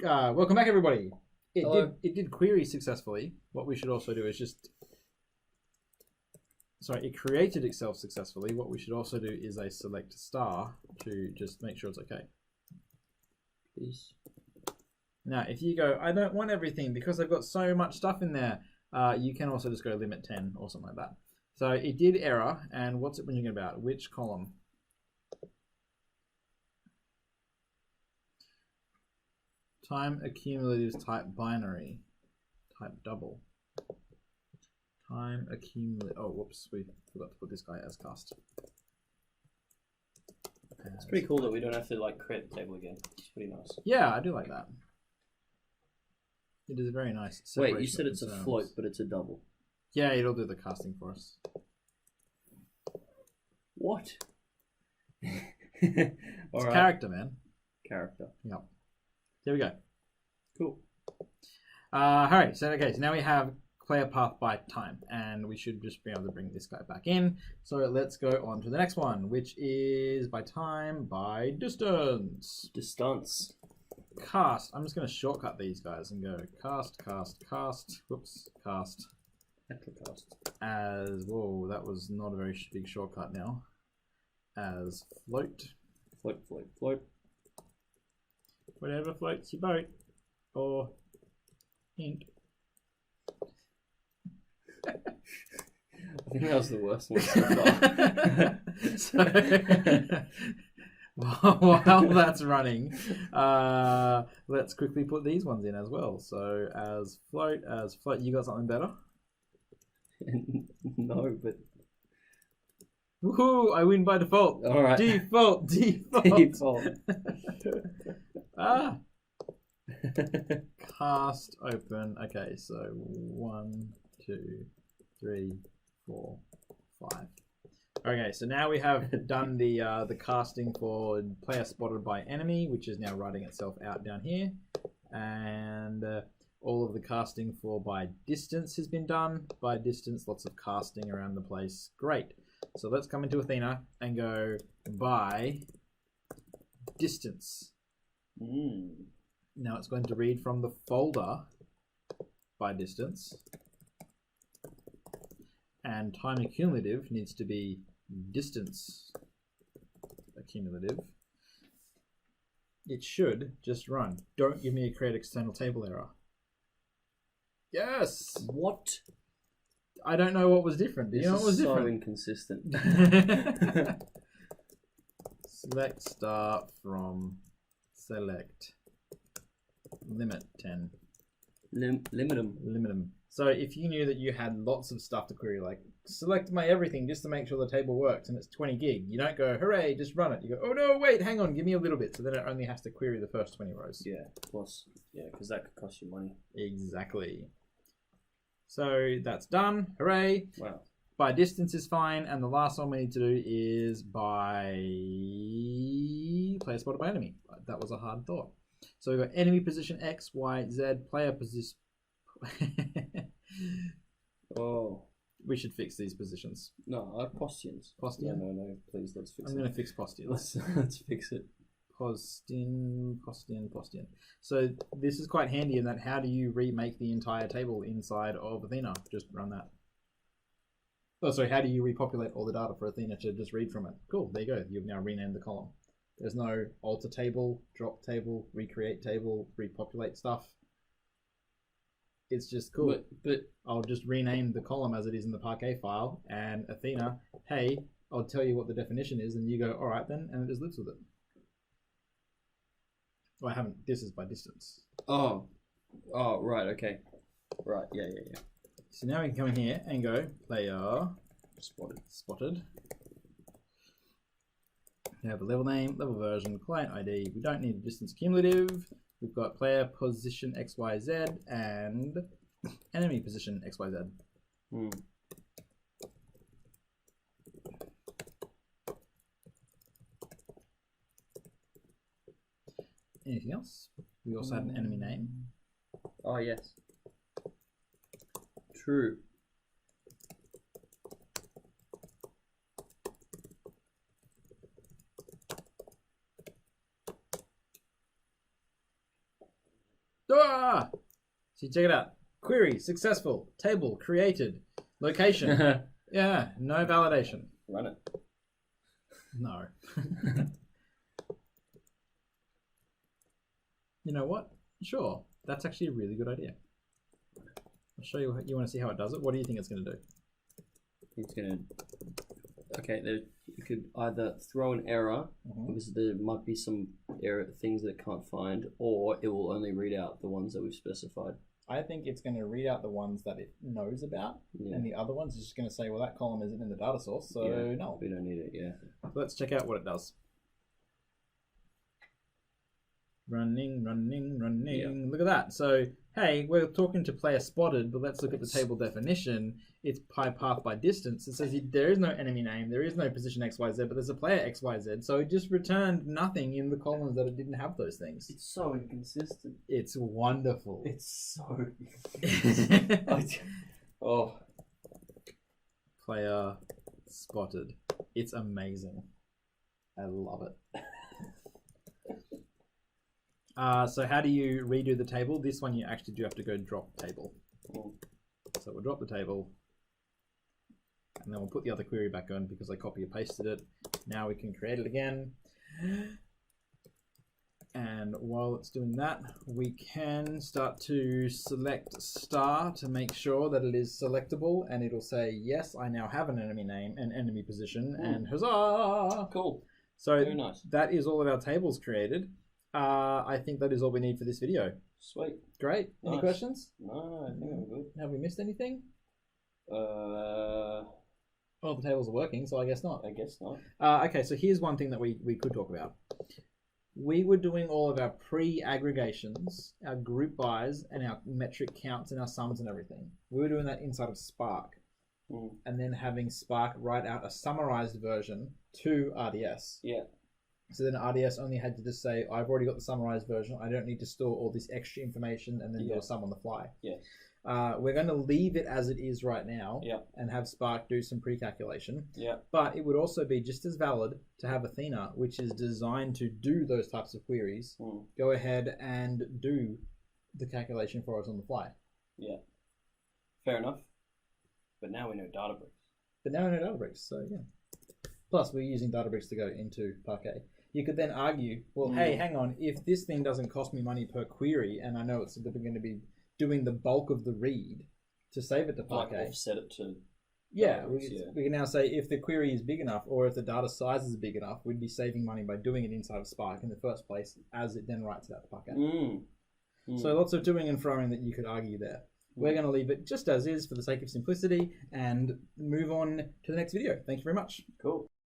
Welcome back, everybody. Hello. It did query successfully. What we should also do is it created itself successfully. What we should also do is a select star to just make sure it's okay. Please. Now, if you go, I don't want everything because I've got so much stuff in there, you can also just go limit 10 or something like that. So it did error, and what's it whinging about? Which column? Time accumulative type binary, type double. Time accumulative. Oh, whoops, we forgot to put this guy as cast. It's pretty cool that we don't have to like create the table again. It's pretty nice. Yeah, I do like that. It is a very nice. Wait, you said it's a float, but it's a double. Yeah, it'll do the casting for us. What? It's All right. character, man. Character. Yep. There we go. Cool. Alright, so now we have player path by time, and we should just be able to bring this guy back in. So let's go on to the next one, which is by time by distance. Distance. Cast. I'm just going to shortcut these guys and go cast. Whoops, cast. Cast. As, whoa, that was not a very big shortcut now. As float. Float. Whatever floats your boat. Or hint. I think that was the worst one so far. While that's running, let's quickly put these ones in as well. So as float, you got something better? No, but Woohoo! I win by default. all right. Default. Ah. Cast open. Okay, so 1, 2, 3, 4, 5. Okay, so now we have done the casting for player spotted by enemy, which is now writing itself out down here, and all of the casting for by distance has been done. By distance, lots of casting around the place. Great. So let's come into Athena and go by distance. Now it's going to read from the folder by distance, and time accumulative needs to be distance accumulative. It should just run. Don't give me a create external table error. Yes! What? I don't know what was different. Do you know what was different? So inconsistent. Select star from select limit 10. Limit them. So if you knew that you had lots of stuff to query, like select my everything just to make sure the table works, and it's 20 gig, you don't go, hooray, just run it. You go, oh no, wait, hang on, give me a little bit. So then it only has to query the first 20 rows. Yeah, plus, yeah, because that could cost you money. Exactly. So that's done. Hooray. Wow. By distance is fine, and the last one we need to do is by player spotted by enemy. That was a hard thought. So we've got enemy position X, Y, Z, player position. Oh. We should fix these positions. No, postions. Postion? No, please, let's fix it. I'm going to fix postion. Let's fix it. Postion. So this is quite handy in that how do you remake the entire table inside of Athena? Just run that. Oh, sorry, how do you repopulate all the data for Athena to just read from it? Cool, there you go. You've now renamed the column. There's no alter table, drop table, recreate table, repopulate stuff. It's just cool. But I'll just rename the column as it is in the Parquet file, and Athena, hey, I'll tell you what the definition is, and you go, all right then, and it just lives with it. Well, I haven't. This is by distance. Oh, right, okay, right, yeah. So now we can come in here and go player spotted. We have a level name, level version, client ID. We don't need a distance cumulative. We've got player position XYZ and enemy position XYZ. Anything else? We also had an enemy name. Oh, yes. True. Ah! So check it out. Query successful. Table created. Location. Yeah, no validation. Run it. No. You know what? Sure. That's actually a really good idea. I'll show you. You want to see how it does it? What do you think it's going to do? It's gonna. Okay, there, you could either throw an error because there might be some error things that it can't find, or it will only read out the ones that we've specified. I think it's going to read out the ones that it knows about, and the other ones is just going to say, well, that column isn't in the data source, so no. We don't need it, So let's check out what it does. Running. Yep. Look at that. So, hey, we're talking to player spotted, but let's look at the table definition. It's path by distance. It says there is no enemy name, there is no position XYZ, but there's a player XYZ. So it just returned nothing in the columns that it didn't have those things. It's so inconsistent. It's wonderful. It's so Oh. Player spotted. It's amazing. I love it. So how do you redo the table? This one you actually do have to go drop table. So we'll drop the table. And then we'll put the other query back on because I copy and pasted it. Now we can create it again. And while it's doing that, we can start to select star to make sure that it is selectable. And it'll say, yes, I now have an enemy name and enemy position. And huzzah! Cool. So very nice. That is all of our tables created. I think that is all we need for this video. Sweet. Great. Nice. Any questions? No, I think I'm good. Have we missed anything? Well, the tables are working, so I guess not. I guess not. Okay, so here's one thing that we could talk about. We were doing all of our pre-aggregations, our group bys, and our metric counts and our sums and everything. We were doing that inside of Spark. And then having Spark write out a summarized version to RDS. Yeah. So then RDS only had to just say, I've already got the summarized version. I don't need to store all this extra information and then do a sum on the fly. Yeah. We're going to leave it as it is right now Yeah. and have Spark do some pre-calculation. Yeah. But it would also be just as valid to have Athena, which is designed to do those types of queries, go ahead and do the calculation for us on the fly. Yeah. Fair enough. But now we know DataBricks. DataBricks, so yeah. Plus, we're using DataBricks to go into Parquet. You could then argue, well, hey, hang on, if this thing doesn't cost me money per query, and I know it's going to be doing the bulk of the read to save it to Parquet. Like offset it to... We can now say if the query is big enough or if the data size is big enough, we'd be saving money by doing it inside of Spark in the first place as it then writes it out to Parquet. So lots of doing and throwing that you could argue there. We're going to leave it just as is for the sake of simplicity and move on to the next video. Thank you very much. Cool.